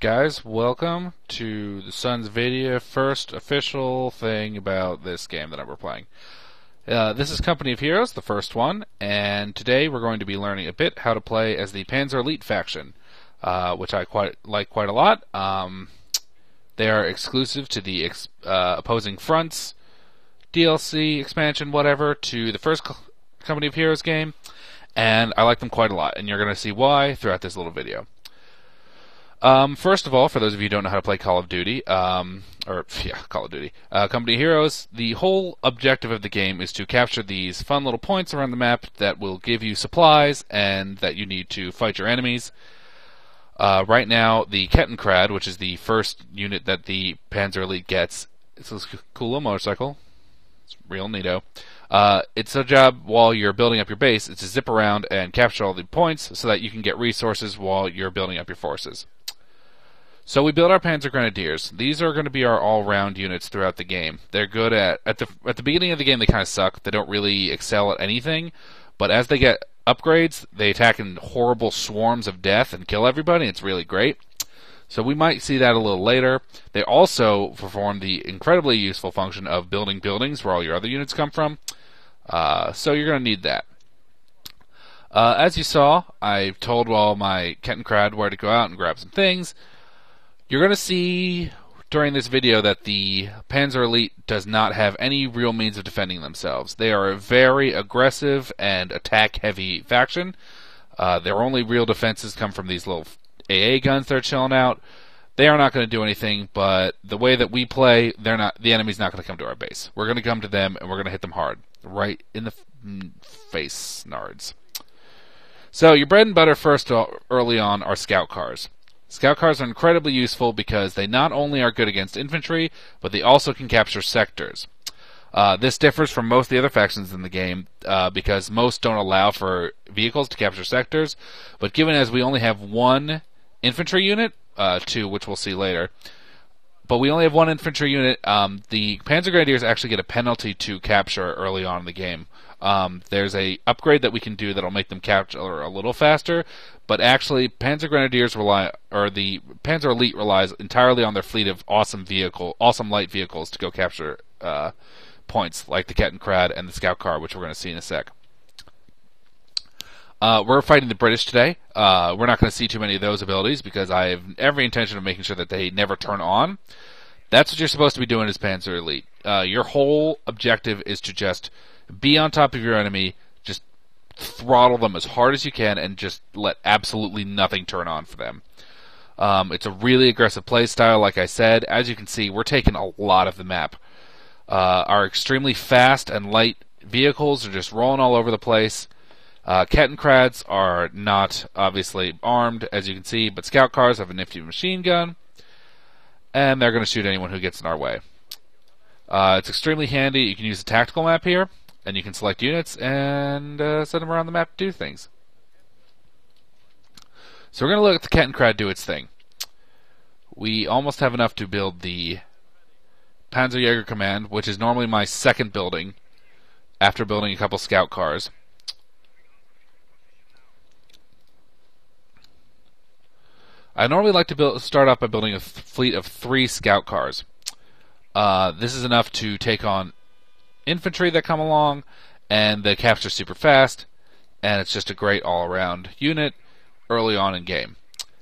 guys, welcome to the SonsofVidya first official thing about this game that we're playing. This is Company of Heroes, the first one, and today we're going to be learning a bit how to play as the Panzer Elite faction, which I quite a lot. They are exclusive to the Opposing Fronts DLC, expansion, whatever, to the first Company of Heroes game, and I like them quite a lot, and you're going to see why throughout this little video. First of all, for those of you who don't know how to play Call of Duty, Call of Duty, Company of Heroes, the whole objective of the game is to capture these fun little points around the map that will give you supplies and that you need to fight your enemies. Right now, the Kettenkrad, which is the first unit that the Panzer Elite gets, it's a cool little motorcycle. It's real neato. It's a job while you're building up your base, is to zip around and capture all the points so that you can get resources while you're building up your forces. So we build our Panzer Grenadiers. These are going to be our all-round units throughout the game. They're good at the beginning of the game. They kind of suck. They don't really excel at anything. But as they get upgrades, they attack in horrible swarms of death and kill everybody. It's really great. So we might see that a little later. They also perform the incredibly useful function of building buildings where all your other units come from. So you're going to need that. As you saw, I told all my Kettenkrad where to go out and grab some things. You're going to see during this video that the Panzer Elite does not have any real means of defending themselves. They are a very aggressive and attack-heavy faction. Their only real defenses come from these little AA guns they're chilling out. They are not going to do anything, but the way that we play, the enemy's not going to come to our base. We're going to come to them, and we're going to hit them hard. Right in the face, nards. So your bread and butter first early on are scout cars. Scout cars are incredibly useful because they not only are good against infantry, but they also can capture sectors. This differs from most of the other factions in the game because most don't allow for vehicles to capture sectors, but given as we only have one infantry unit, two, which we'll see later, but we only have one infantry unit, the Panzer Grenadiers actually get a penalty to capture early on in the game. There's a upgrade that we can do that'll make them capture a little faster, but actually Panzer Grenadiers the Panzer Elite relies entirely on their fleet of awesome light vehicles to go capture points, like the Kettenkrad and the Scout Car, which we're going to see in a sec. We're fighting the British today. We're not going to see too many of those abilities because I have every intention of making sure that they never turn on. That's what you're supposed to be doing as Panzer Elite. Your whole objective is to just be on top of your enemy, just throttle them as hard as you can, and just let absolutely nothing turn on for them. It's a really aggressive play style, like I said. As you can see, we're taking a lot of the map. Our extremely fast and light vehicles are just rolling all over the place. Kettenkrads are not obviously armed, as you can see, but scout cars have a nifty machine gun, and they're going to shoot anyone who gets in our way. It's extremely handy. You can use the tactical map here, and you can select units and send them around the map to do things. So we're going to let the Kettenkrad do its thing. We almost have enough to build the Fallschirmjager command, which is normally my second building, after building a couple scout cars. I normally like to start off by building a fleet of 3 scout cars. This is enough to take on infantry that come along, and they capture super fast, and it's just a great all-around unit early on in game.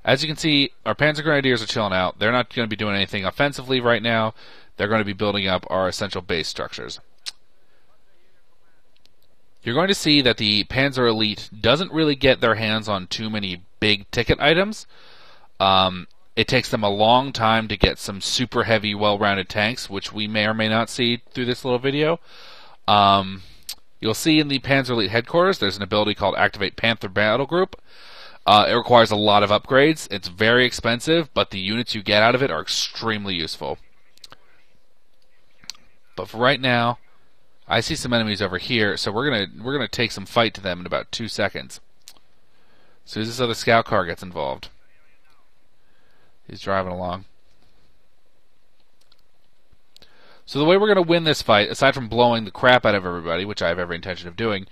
As you can see, our Panzer Grenadiers are chilling out. They're not going to be doing anything offensively right now. They're going to be building up our essential base structures. You're going to see that the Panzer Elite doesn't really get their hands on too many big-ticket items. It takes them a long time to get some super heavy, well-rounded tanks, which we may or may not see through this little video. You'll see in the Panzer Elite headquarters, there's an ability called Activate Panther Battle Group. It requires a lot of upgrades. It's very expensive, but the units you get out of it are extremely useful. But for right now, I see some enemies over here, so we're gonna take some fight to them in about 2 seconds. As soon as this other scout car gets involved. He's driving along. So the way we're going to win this fight, aside from blowing the crap out of everybody, which I have every intention of doing,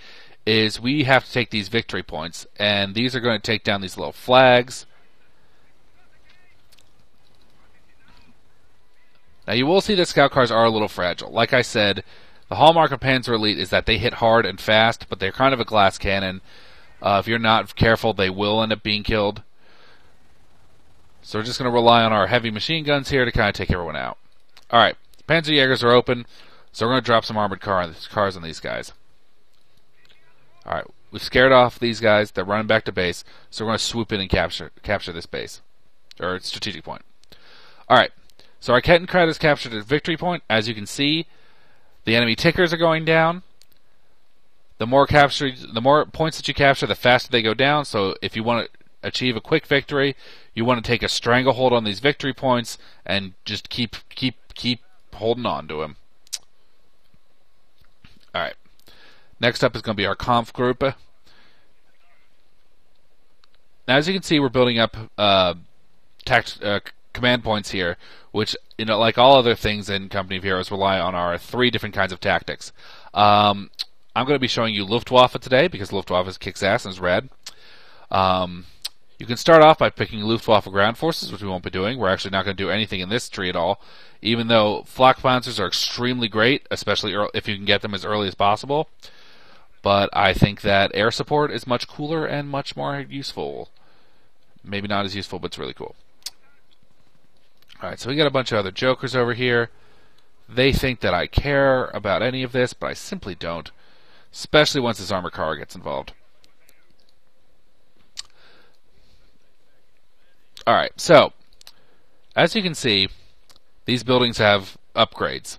is we have to take these victory points, and these are going to take down these little flags. Now you will see that scout cars are a little fragile. Like I said, the hallmark of Panzer Elite is that they hit hard and fast, but they're kind of a glass cannon. If you're not careful, they will end up being killed. So we're just going to rely on our heavy machine guns here to kind of take everyone out. Alright, Panzerjägers are open, so we're going to drop some armored cars on these guys. Alright, we've scared off these guys. They're running back to base, so we're going to swoop in and capture this base. Or strategic point. Alright, so our Kettenkrad has captured a victory point. As you can see, the enemy tickers are going down. The more points that you capture, the faster they go down. So if you want to achieve a quick victory, you want to take a stranglehold on these victory points and just keep holding on to them. Alright. Next up is going to be our Kampf group. Now, as you can see, we're building up command points here, which, like all other things in Company of Heroes, rely on our 3 different kinds of tactics. I'm going to be showing you Luftwaffe today, because Luftwaffe kicks ass and is rad. You can start off by picking Luftwaffe ground forces, which we won't be doing. We're actually not going to do anything in this tree at all, even though Flakpanzers are extremely great, especially if you can get them as early as possible. But I think that air support is much cooler and much more useful. Maybe not as useful, but it's really cool. Alright, so we got a bunch of other jokers over here. They think that I care about any of this, but I simply don't. Especially once this armored car gets involved. Alright, so, as you can see, these buildings have upgrades.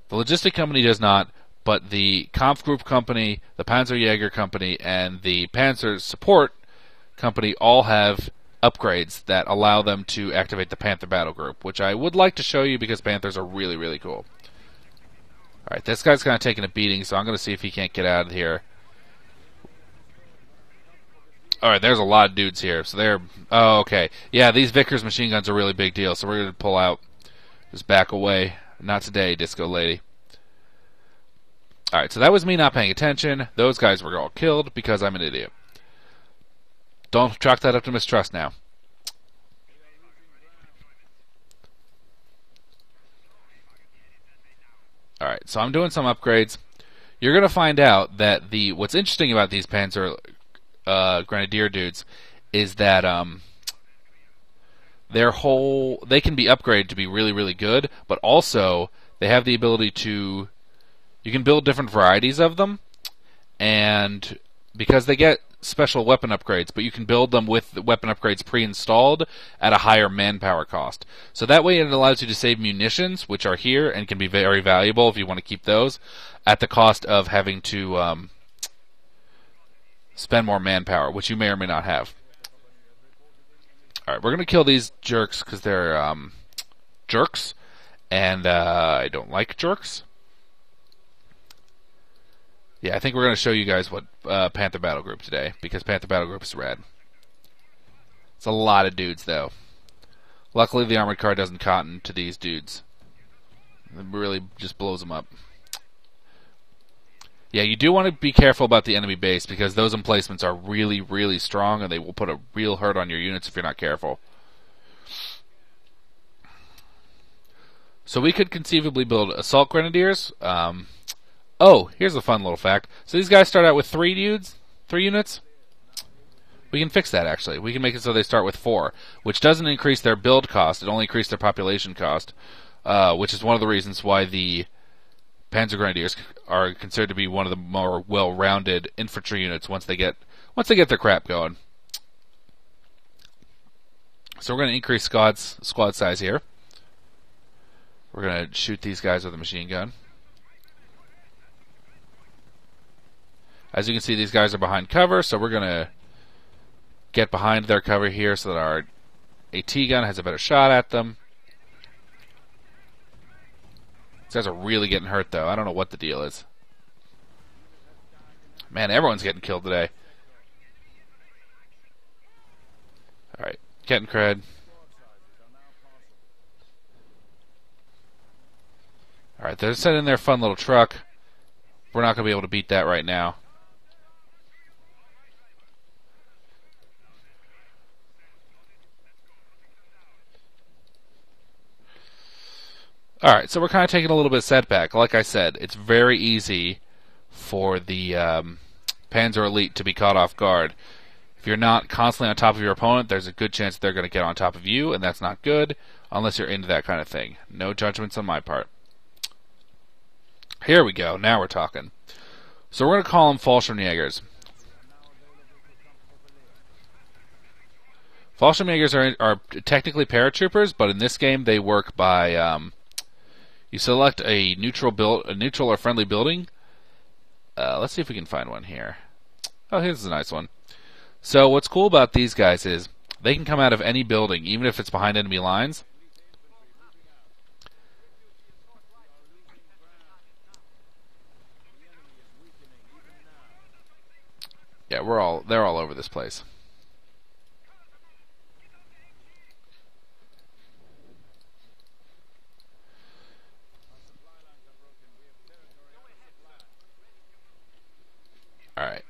The Logistic Company does not, but the Kampfgruppe Company, the Panzerjäger Company, and the Panzer Support Company all have upgrades that allow them to activate the Panther Battle Group, which I would like to show you because Panthers are really, really cool. Alright, this guy's kind of taking a beating, so I'm going to see if he can't get out of here. Alright, there's a lot of dudes here, so they're... Oh, okay. Yeah, these Vickers machine guns are a really big deal, so we're going to pull out. Just back away. Not today, Disco Lady. Alright, so that was me not paying attention. Those guys were all killed because I'm an idiot. Don't chalk that up to mistrust now. Alright, so I'm doing some upgrades. You're going to find out that what's interesting about these Panzer Grenadier dudes is that they can be upgraded to be really, really good, but also they have the ability to... You can build different varieties of them, and because they get special weapon upgrades, but you can build them with the weapon upgrades pre-installed at a higher manpower cost. So that way it allows you to save munitions, which are here and can be very valuable if you want to keep those, at the cost of having to spend more manpower, which you may or may not have. Alright, we're going to kill these jerks because they're jerks, and I don't like jerks. Yeah, I think we're going to show you guys what Panther Battle Group today, because Panther Battle Group is rad. It's a lot of dudes, though. Luckily, the armored car doesn't cotton to these dudes. It really just blows them up. Yeah, you do want to be careful about the enemy base, because those emplacements are really, really strong, and they will put a real hurt on your units if you're not careful. So we could conceivably build Assault Grenadiers. Oh, here's a fun little fact. So these guys start out with 3 units. We can fix that, actually. We can make it so they start with 4, which doesn't increase their build cost. It only increases their population cost, which is one of the reasons why the Panzer Grenadiers are considered to be one of the more well-rounded infantry units once they get their crap going. So we're going to increase squad size here. We're going to shoot these guys with a machine gun. As you can see, these guys are behind cover, so we're going to get behind their cover here so that our AT gun has a better shot at them. These guys are really getting hurt, though. I don't know what the deal is. Man, everyone's getting killed today. Alright, Kettenkrad. Alright, they're sending their fun little truck. We're not going to be able to beat that right now. Alright, so we're kind of taking a little bit of setback. Like I said, it's very easy for the Panzer Elite to be caught off guard. If you're not constantly on top of your opponent, there's a good chance they're going to get on top of you, and that's not good unless you're into that kind of thing. No judgments on my part. Here we go. Now we're talking. So we're going to call them Fallschirmjagers. Fallschirmjagers are technically paratroopers, but in this game they work by you select a neutral or friendly building. Let's see if we can find one here. Oh, here's a nice one. So what's cool about these guys is they can come out of any building, even if it's behind enemy lines. Yeah, they're all over this place. Alright.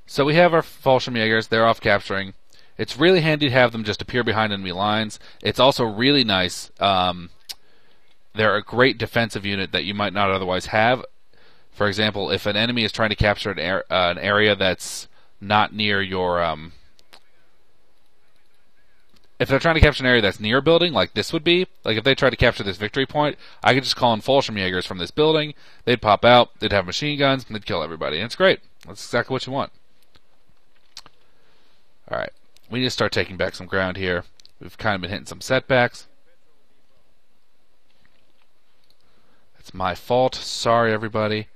So we have our Fallschirmjagers. They're off capturing. It's really handy to have them just appear behind enemy lines. It's also really nice. They're a great defensive unit that you might not otherwise have. For example, if an enemy is trying to capture an area that's not near your... if they're trying to capture an area that's near a building, like this would be, like if they tried to capture this victory point, I could just call in Fallschirmjagers from this building, they'd pop out, they'd have machine guns, and they'd kill everybody. And it's great. That's exactly what you want. Alright, we need to start taking back some ground here. We've kind of been hitting some setbacks. It's my fault. Sorry, everybody.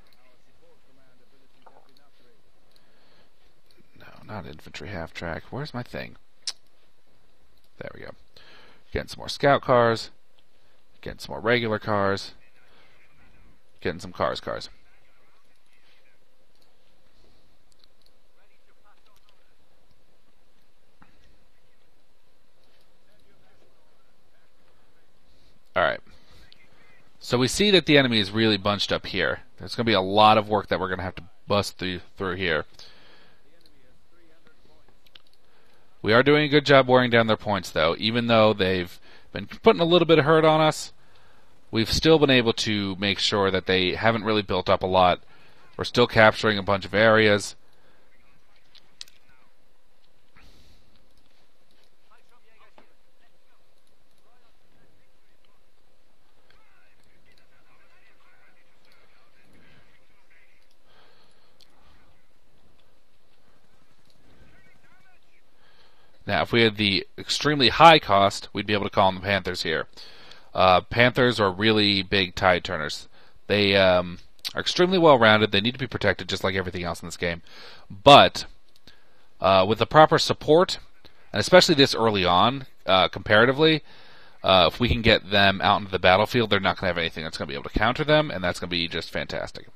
No, not infantry half-track. Where's my thing? There we go. Getting some more scout cars. Getting some more regular cars. Getting some cars. Alright. So we see that the enemy is really bunched up here. There's going to be a lot of work that we're going to have to bust through here. We are doing a good job wearing down their points, though. Even though they've been putting a little bit of hurt on us, we've still been able to make sure that they haven't really built up a lot. We're still capturing a bunch of areas. Now, if we had the extremely high cost, we'd be able to call them the Panthers here. Panthers are really big tide turners. They are extremely well-rounded. They need to be protected just like everything else in this game. But with the proper support, and especially this early on, comparatively, if we can get them out into the battlefield, they're not going to have anything that's going to be able to counter them, and that's going to be just fantastic.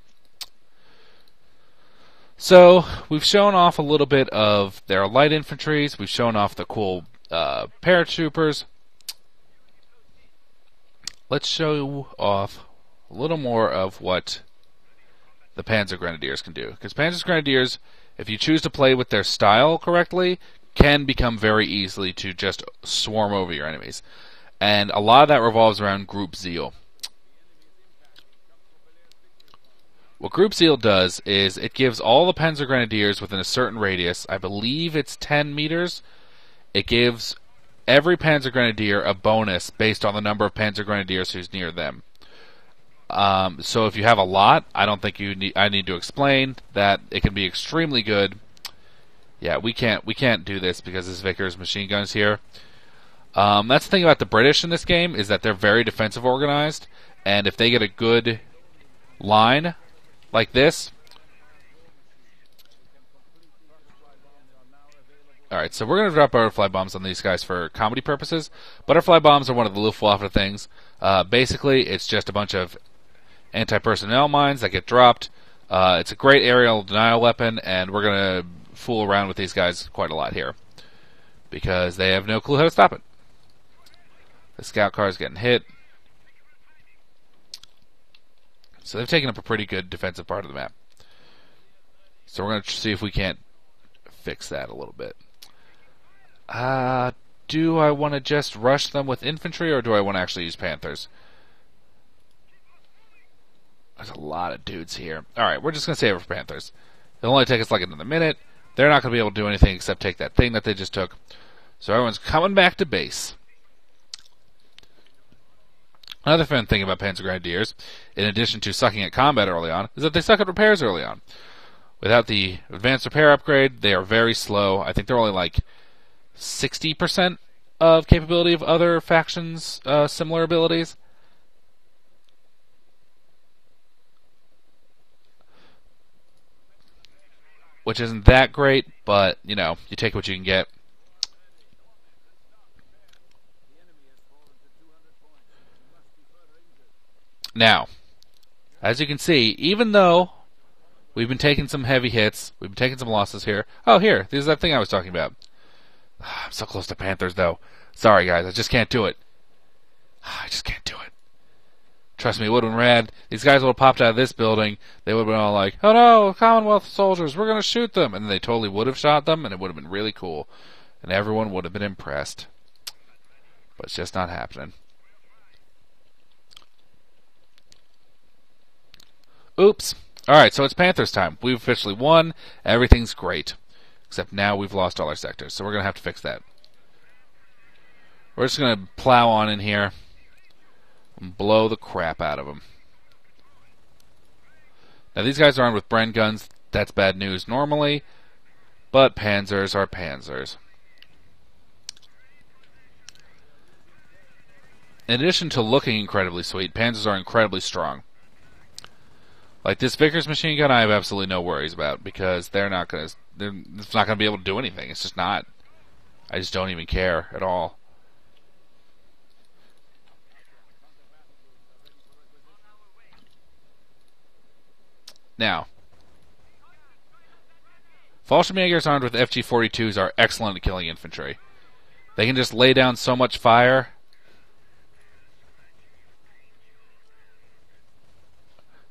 So, we've shown off a little bit of their light infantries. We've shown off the cool paratroopers. Let's show off a little more of what the Panzer Grenadiers can do. Because Panzer Grenadiers, if you choose to play with their style correctly, can become very easily to just swarm over your enemies. And a lot of that revolves around Group Zeal. What Group Zeal does is it gives all the Panzer Grenadiers within a certain radius, I believe it's 10 meters, it gives every Panzer Grenadier a bonus based on the number of Panzer Grenadiers who's near them. So if you have a lot, I don't think I need to explain that it can be extremely good. Yeah, we can't do this because this Vickers machine guns here. That's the thing about the British in this game, is that they're very defensive organized, and if they get a good line like this. Alright, so we're going to drop butterfly bombs on these guys for comedy purposes. Butterfly bombs are one of the Luftwaffe things. Basically, it's just a bunch of anti-personnel mines that get dropped. It's a great aerial denial weapon, and we're going to fool around with these guys quite a lot here, because they have no clue how to stop it. The scout car is getting hit. So they've taken up a pretty good defensive part of the map. So we're going to see if we can't fix that a little bit. do I want to just rush them with infantry, or do I want to actually use Panthers? There's a lot of dudes here. Alright, we're just going to save it for Panthers. It'll only take us like another minute. They're not going to be able to do anything except take that thing that they just took. So everyone's coming back to base. Another fun thing about Panzer Grenadiers, in addition to sucking at combat early on, is that they suck at repairs early on. Without the advanced repair upgrade, they are very slow. I think they're only like 60% of capability of other factions' similar abilities. Which isn't that great, but, you know, you take what you can get. Now, as you can see, even though we've been taking some heavy hits, we've been taking some losses here. Oh, here, this is that thing I was talking about. I'm so close to Panthers, though. Sorry, guys, I just can't do it. I just can't do it. Trust me, it would have been rad. These guys would have popped out of this building. They would have been all like, oh no, Commonwealth soldiers, we're going to shoot them. And then they totally would have shot them, and it would have been really cool. And everyone would have been impressed. But it's just not happening. Oops. Alright, so it's Panthers time. We've officially won. Everything's great. Except now we've lost all our sectors, so we're going to have to fix that. We're just going to plow on in here and blow the crap out of them. Now these guys are armed with Bren guns. That's bad news normally, but Panzers are Panzers. In addition to looking incredibly sweet, Panzers are incredibly strong. Like this Vickers machine gun, I have absolutely no worries about because it's not going to be able to do anything. It's just not. I just don't even care at all. Now, Fallschirmjagers armed with FG-42s are excellent at killing infantry. They can just lay down so much fire.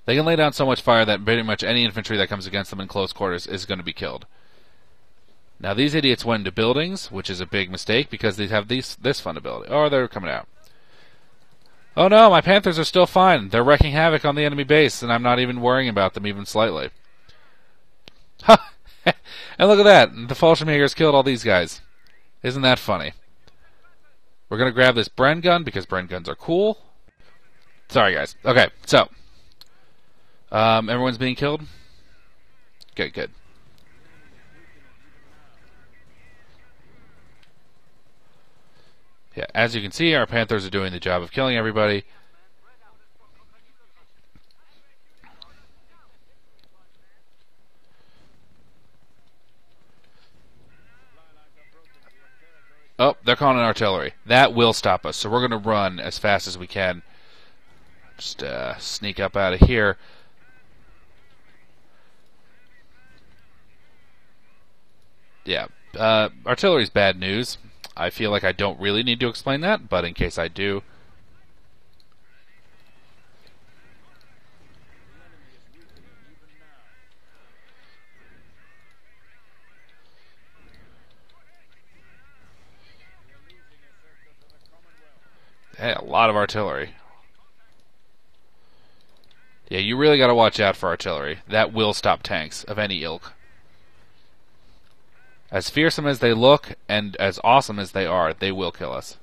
They can lay down so much fire that pretty much any infantry that comes against them in close quarters is going to be killed. Now, these idiots went into buildings, which is a big mistake because they have this fun ability. Oh, they're coming out. Oh no, my Panthers are still fine. They're wreaking havoc on the enemy base, and I'm not even worrying about them even slightly. Ha! And look at that. The Fallschirmjagers killed all these guys. Isn't that funny? We're going to grab this Bren gun because Bren guns are cool. Sorry, guys. Okay, so. Everyone's being killed? Good, good. Yeah, as you can see, our Panthers are doing the job of killing everybody. Oh, they're calling in artillery. That will stop us, so we're going to run as fast as we can. Just sneak up out of here. Yeah, artillery's bad news. I feel like I don't really need to explain that, but in case I do. Hey, a lot of artillery. Yeah, you really got to watch out for artillery. That will stop tanks of any ilk. As fearsome as they look, and as awesome as they are, they will kill us.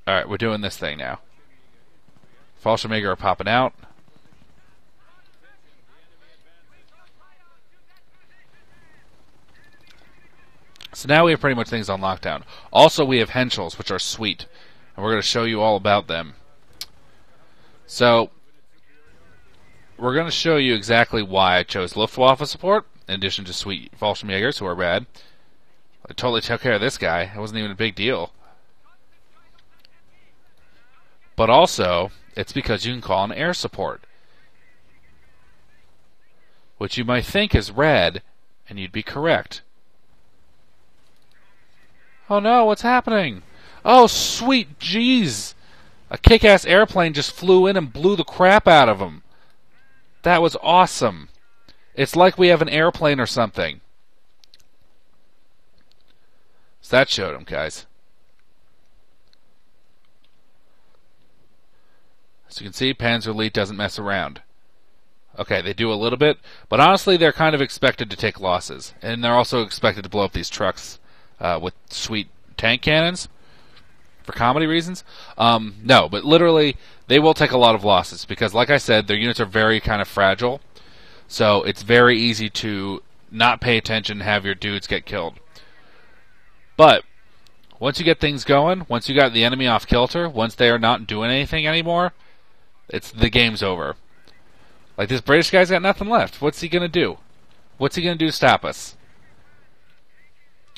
Alright, we're doing this thing now. Fallschirmjäger are popping out. So now we have pretty much things on lockdown. Also, we have Henschels, which are sweet. And we're going to show you all about them. So, we're going to show you exactly why I chose Luftwaffe support, in addition to sweet Fallschirmjägers, who are rad. I totally took care of this guy. It wasn't even a big deal. But also, it's because you can call an air support. Which you might think is rad, and you'd be correct. Oh no, what's happening? Oh, sweet jeez! A kick-ass airplane just flew in and blew the crap out of them. That was awesome. It's like we have an airplane or something. So that showed them, guys. As you can see, Panzer Elite doesn't mess around. Okay, they do a little bit, but honestly, they're kind of expected to take losses. And they're also expected to blow up these trucks with sweet tank cannons for comedy reasons. No, but literally, they will take a lot of losses because, like I said, their units are very kind of fragile. So it's very easy to not pay attention and have your dudes get killed. But once you get things going, once you got the enemy off kilter, once they are not doing anything anymore, the game's over. Like, this British guy's got nothing left. What's he going to do? What's he going to do to stop us?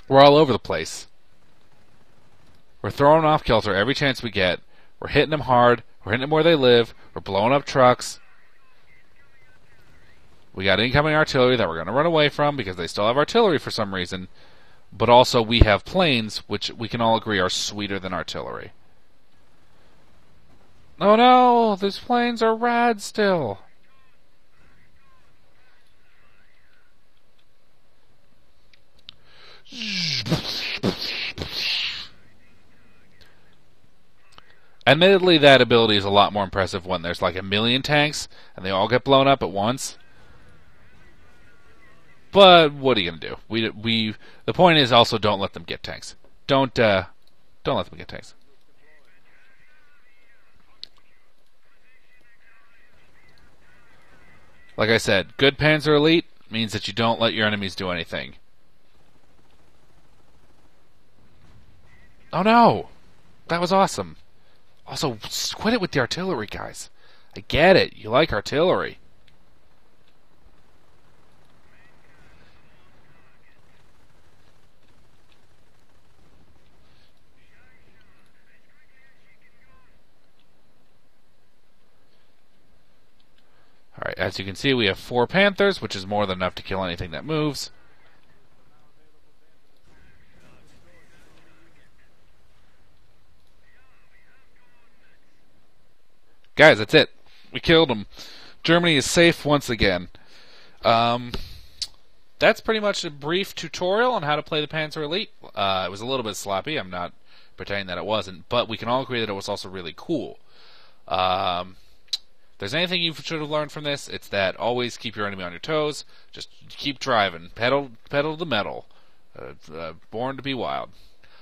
We're all over the place. We're throwing off kilter every chance we get. We're hitting them hard. We're hitting them where they live. We're blowing up trucks. We got incoming artillery that we're going to run away from because they still have artillery for some reason. But also we have planes, which we can all agree are sweeter than artillery. Oh no! These planes are rad still. Admittedly, that ability is a lot more impressive when there's like a million tanks and they all get blown up at once. But what are you gonna do? The point is also don't let them get tanks. Don't let them get tanks. Like I said, good Panzer Elite means that you don't let your enemies do anything. Oh no! That was awesome. Also, quit it with the artillery, guys. I get it. You like artillery. Alright, as you can see, we have 4 Panthers, which is more than enough to kill anything that moves. Guys, that's it. We killed them. Germany is safe once again. That's pretty much a brief tutorial on how to play the Panzer Elite. It was a little bit sloppy. I'm not pretending that it wasn't, but we can all agree that it was also really cool. If there's anything you should have learned from this, it's that always keep your enemy on your toes. Just keep driving. Pedal to the metal. Born to be wild.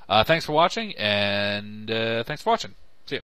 Thanks for watching, and thanks for watching. See ya.